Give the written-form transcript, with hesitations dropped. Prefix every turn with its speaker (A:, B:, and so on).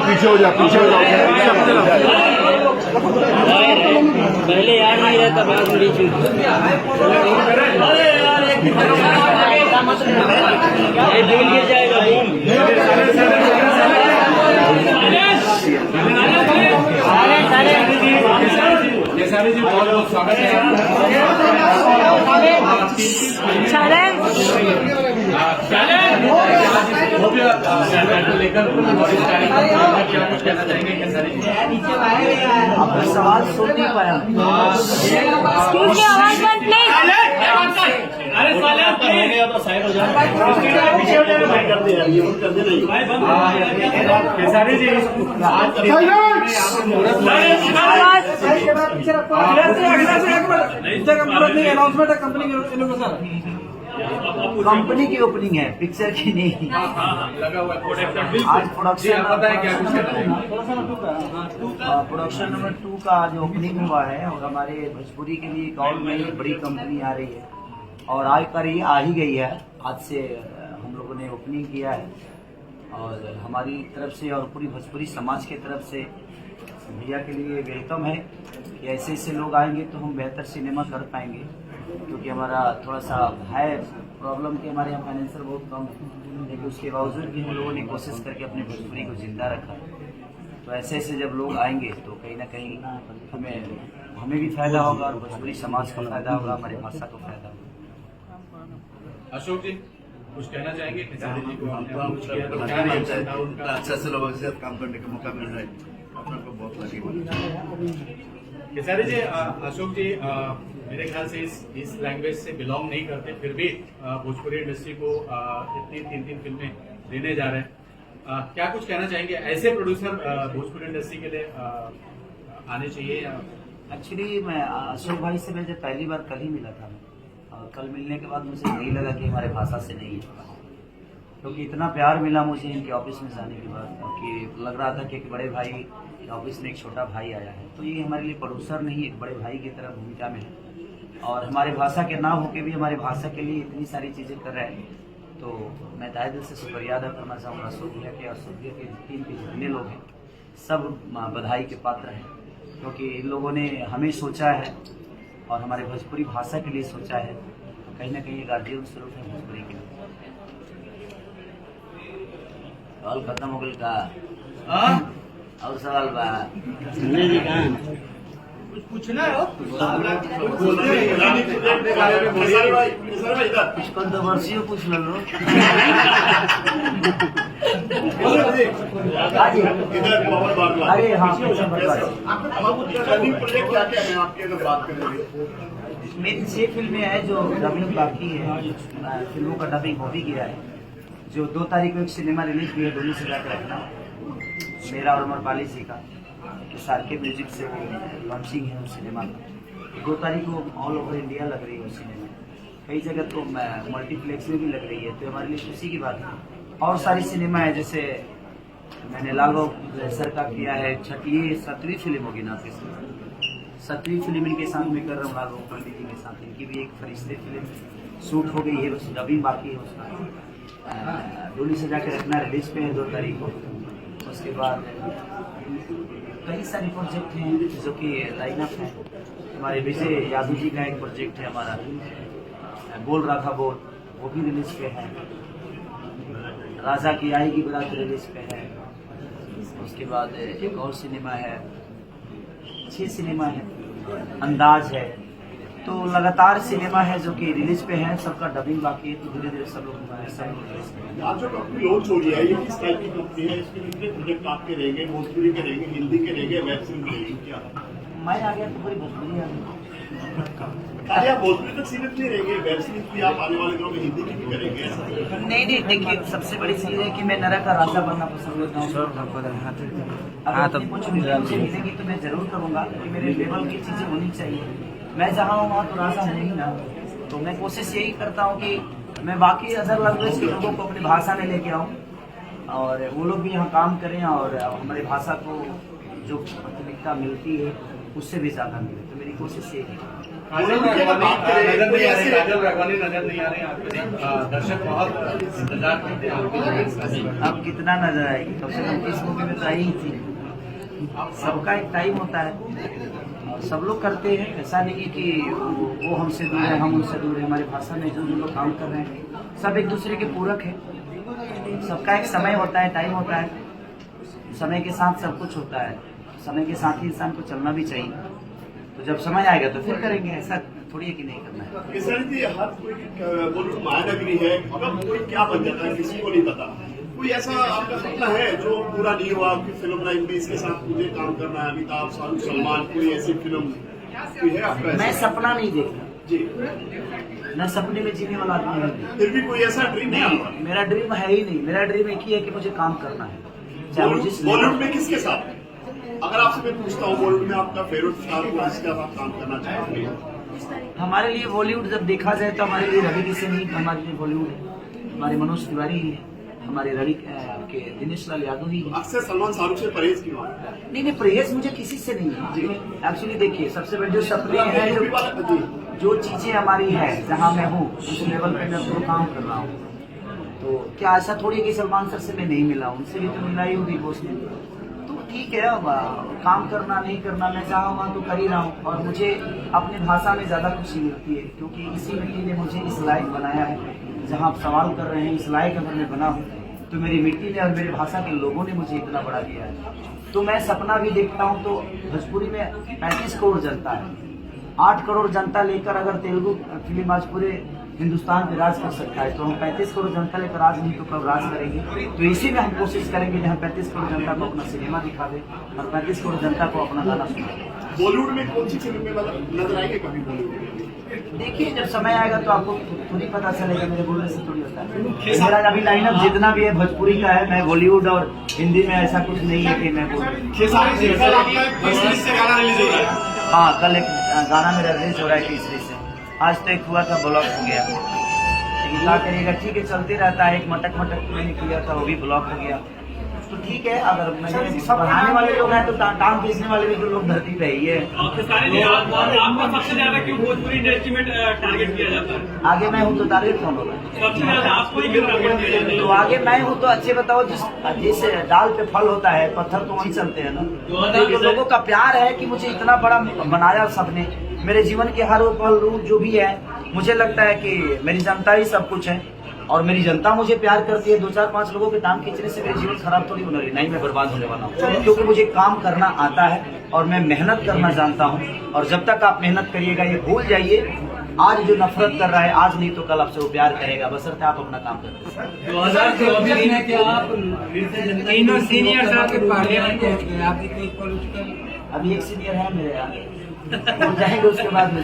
A: पीछे हो जा, पीछे हो जाओ।
B: पहले यार नहीं रहता, बाद में बीच ये गिर जाएगा।
C: सारे जी बहुत बहुत स्वागत है। लेकर क्या कुछ कहना चाहेंगे?
B: आपका सवाल सुन नहीं पाया।
C: खेसारी जी
B: कंपनी की ओपनिंग है, पिक्चर की नहीं।
C: लगा हुआ
B: आज प्रोडक्शन
C: पता है क्या कुछ
B: प्रोडक्शन नंबर 2 का आज ओपनिंग हुआ है और हमारे भोजपुरी के लिए एक और नई बड़ी कंपनी आ रही है और आ ही गई है। आज से हम लोगों ने ओपनिंग किया है और हमारी तरफ से और पूरी भोजपुरी समाज की तरफ से भैया के लिए वेलकम है कि ऐसे ऐसे लोग आएंगे तो हम बेहतर सिनेमा कर पाएंगे, क्योंकि हमारा थोड़ा सा है प्रॉब्लम कि हमारे यहाँ फाइनेंशियल बहुत कम है, लेकिन उसके बावजूद भी हम लोगों ने कोशिश करके अपनी भोजपुरी को जिंदा रखा। तो ऐसे ऐसे जब लोग आएंगे तो कहीं ना कहीं हमें भी फायदा होगा और भोजपुरी समाज को फायदा होगा, हमारी भाषा को फायदा होगा।
C: अशोक जी कुछ कहना चाहेंगे? खेसारी जी को
A: अच्छा से लोगों के साथ काम करने का मौका मिल रहा है, अपने को बहुत लगी।
C: खेसारी जी, अशोक जी मेरे ख्याल से इस लैंग्वेज से बिलोंग नहीं करते, फिर भी भोजपुरी इंडस्ट्री को इतनी 3 फिल्में देने जा रहे हैं। क्या कुछ कहना चाहेंगे? ऐसे प्रोड्यूसर भोजपुरी इंडस्ट्री के लिए आने चाहिए या?
B: एक्चुअली मैं अशोक भाई से मुझे पहली बार कल ही मिला था और कल मिलने के बाद मुझे नहीं लगा कि हमारे भाषा से नहीं है, क्योंकि इतना प्यार मिला मुझे इनके ऑफिस में जाने के बाद कि लग रहा था कि एक बड़े भाई के ऑफिस में एक छोटा भाई आया है। तो ये हमारे लिए प्रोड्यूसर नहीं, एक बड़े भाई की तरह भूमिका में है और हमारे भाषा के ना होके भी हमारी भाषा के लिए इतनी सारी चीज़ें कर रहे हैं। तो मैं तहे दिल से शुक्रिया अदा करना चाहूँगा अशोक भैया के और अशोक भैया के टीम के जितने लोग हैं सब बधाई के पात्र हैं, क्योंकि इन लोगों ने हमें सोचा है और हमारे भोजपुरी भाषा के लिए सोचा है। तो कहीं ना कहीं ये गार्जियन स्वरूप है भोजपुरी के लिए। सवाल खत्म हो गई का और सवाल बा
C: पूछना है
B: कुछ कंट्रोवर्सी पूछ लो। अरे हाँ, मेरी 6 फिल्में हैं जो डबिंग बाकी है, फिल्मों का डबिंग हो भी गया है। जो 2 तारीख को एक सिनेमा रिलीज हुई है, डोली से जाकर रखना, मेरा और अमरपाली जी का सार के म्यूजिक से वो लॉन्चिंग है उस सिनेमा का। 2 तारीख को ऑल ओवर इंडिया लग रही है उस सिनेमा, कई जगह तो मल्टीप्लेक्स में भी लग रही है, तो हमारे लिए खुशी की बात है। और सारी सिनेमा है, जैसे मैंने लाल बाबू सर का किया है, 7वीं फिल्म होगी ना, 7वीं फिल्म इनके साथ में कर रहा हूँ लाल बाबू पंडित जी के साथ। इनकी भी एक फरिश्ते फिल्म शूट हो गई है, बस डबिंग बाकी है उसका। डोली सजा के रखना रिलीज पे है 2 तारीख को। उसके बाद कई सारे प्रोजेक्ट हैं जो कि लाइनअप है। हमारे विजय यादव जी का एक प्रोजेक्ट है हमारा, बोल रहा था बोल, वो भी रिलीज पे है। राजा की आएगी बारात रिलीज पे है। उसके बाद एक और सिनेमा है, 6 सिनेमा है, अंदाज है। तो लगातार सिनेमा है जो कि रिलीज पे है, सबका डबिंग बाकी है। तो धीरे धीरे सब लोग
A: आज जो कंपनी लॉन्च हो रही है, ये किस टाइप की कंपनी है? इसके लिए प्रोजेक्ट आपके रहेंगे, भोजपुरी के रहेंगे, हिंदी के रहेंगे, वेब सीरीज रहेंगे, क्या?
B: मैं आ गया तो पूरी भोजपुरी आ गई।
A: खाली आप भोजपुरी तक सीमित नहीं रहेंगे, वेब सीरीज भी आप आने वाले दिनों में हिंदी की भी करेंगे?
B: नहीं, देखिए सबसे बड़ी चीज है कि मैं नरा का राजा बनना पसंद करता हूँ। अगर कुछ मिलेगी तो मैं जरूर करूँगा, क्योंकि मेरे लेवल की चीजें होनी चाहिए। मैं जहाँ हूँ वहाँ तो राजा हूँ ही ना। तो मैं कोशिश यही करता हूँ कि मैं बाकी अदर लैंग्वेज के लोगों को अपनी भाषा में लेके आऊँ और वो लोग भी यहाँ काम करें और हमारी भाषा को जो प्राथमिकता मिलती है उससे भी ज़्यादा मिले। तो मेरी कोशिश यही है।
C: काजल राघवानी नजर नहीं आ रहे आपके, दर्शक बहुत इंतजार करते हैं आपके।
B: अब कितना नजर आएगी, कम से कम 30 मूवी में तो आई ही थी। सबका एक टाइम होता है और सब लोग करते हैं, ऐसा नहीं कि वो हमसे दूर है हम उनसे दूर है। हमारी भाषा में जो लोग काम कर रहे हैं सब एक दूसरे के पूरक है। सबका एक समय होता है, टाइम होता है, समय के साथ सब कुछ होता है। समय के साथ ही इंसान को चलना भी चाहिए। तो जब समय आएगा तो फिर करेंगे, ऐसा थोड़ी है कि नहीं करना है।
A: किसान जी, हर कोई बोलो महानगरी है, अब कोई क्या बन जाता है किसी को नहीं पता। कोई ऐसा आपका सपना है जो पूरा नहीं हुआ आपकी फिल्म लाइन में, इसके साथ मुझे काम करना है, अमिताभ, शाहरुख, सलमान, कोई ऐसी फिल्म कोई है आपका?
B: मैं सपना नहीं देखता
A: जी,
B: मैं सपने में जीने वाला आदमी नहीं।
A: फिर भी कोई ऐसा ड्रीम नहीं आपका?
B: मेरा ड्रीम है ही नहीं। मेरा ड्रीम एक ही है कि मुझे काम करना है, चाहे वो जिस
A: बॉलीवुड में किसके साथ? अगर आपसे मैं पूछता हूँ बॉलीवुड में आपका फेवरेट स्टार को जिसके साथ काम करना चाहेंगे?
B: हमारे लिए बॉलीवुड जब देखा जाए तो हमारे लिए रवि किशन ही हमारे लिए बॉलीवुड है। हमारे मनोज तिवारी ही है, हमारे रवि के दिनेश लाल यादव ही है।
A: अक्सर सलमान शाहरुख से परहेज क्यों है?
B: नहीं, परहेज मुझे किसी से नहीं है एक्चुअली। देखिए, सबसे बड़ी जो सपने हैं, जो चीजें हमारी है, जहाँ मैं हूँ उस लेवल पे मैं अपना काम कर रहा हूँ। तो क्या ऐसा थोड़ी है कि सलमान सर से मैं नहीं मिला, उनसे भी तो मिला ही हूँ बिग बॉस में। तो ठीक है, अब काम करना नहीं करना मैं चाहा वहाँ तो कर ही रहा हूँ। और मुझे अपनी भाषा में ज्यादा खुशी मिलती है, क्योंकि इसी मिट्टी ने मुझे इस लायक बनाया है। जहाँ आप सवाल कर रहे हैं, इस लायक अगर मैं बना हूँ तो मेरी मिट्टी ने और मेरी भाषा के लोगों ने मुझे इतना बड़ा किया है। तो मैं सपना भी देखता हूँ तो भोजपुरी में 35 करोड़ जनता है, 8 करोड़ जनता लेकर अगर तेलुगु फिल्म आज पूरे हिंदुस्तान पे राज कर सकता है, तो हम 35 करोड़ जनता लेकर राज नहीं तो कब राज करेंगे। तो इसी में हम कोशिश करेंगे जहाँ 35 करोड़ जनता को अपना सिनेमा दिखा दे और 35 करोड़ जनता को अपना गाना सुना।
A: बॉलीवुड में कौन सी फिल्म में मतलब नजर आएगी कभी बॉलीवुड में?
B: देखिए, जब समय आएगा तो आपको खुद ही पता चलेगा, मेरे बोलने से थोड़ी होता है। मेरा अभी लाइनअप जितना भी है भोजपुरी का है, मैं बॉलीवुड और हिंदी में ऐसा कुछ नहीं है कि मैं हाँ, कल एक गाना मेरा रिलीज हो रहा है तीसरी से। आज तो एक हुआ था, ब्लॉक हो गया, लेकिन क्या करिएगा, ठीक है, चलते रहता है। एक मटक मैंने किया था, वो भी ब्लॉक हो गया। तो ठीक है, अगर बढ़ाने वाले लोग हैं तो टांग खींचने वाले भी तो लोग धरती पे ही है।
D: आपको सबसे ज्यादा क्यों भोजपुरी इंडस्ट्री में टारगेट किया जाता है?
B: आगे मैं हूँ तो टारगेट कौन होगा?
D: सबसे ज्यादा आपको ही क्यों टारगेट किया जाता है?
B: तो आगे मैं हूँ तो अच्छे बताओ, जिस डाल पे फल होता है, पत्थर तो वहीं चलते हैं ना। तो लोगों का प्यार है कि मुझे इतना बड़ा बनाया सबने, मेरे जीवन के हर वो पल रूप जो भी है, मुझे लगता है कि मेरी जनता ही सब कुछ है। और मेरी जनता मुझे प्यार करती है। 2-4-5 लोगों के टांग खींचने से मेरे जीवन खराब थोड़ी होने रही, नहीं मैं बर्बाद होने वाला हूँ, क्योंकि मुझे काम करना आता है और मैं मेहनत करना जानता हूँ। और जब तक आप मेहनत करिएगा, ये भूल जाइए, आज जो नफरत कर रहा है, आज नहीं तो कल आपसे वो प्यार करेगा, बशर्ते आप अपना काम करते हैं।
D: 2024 में क्या आप तीनों सीनियर साहब के पार्लियामेंट
B: अभी एक सीनियर है मेरे आगे, वो जाएंगे उसके बाद में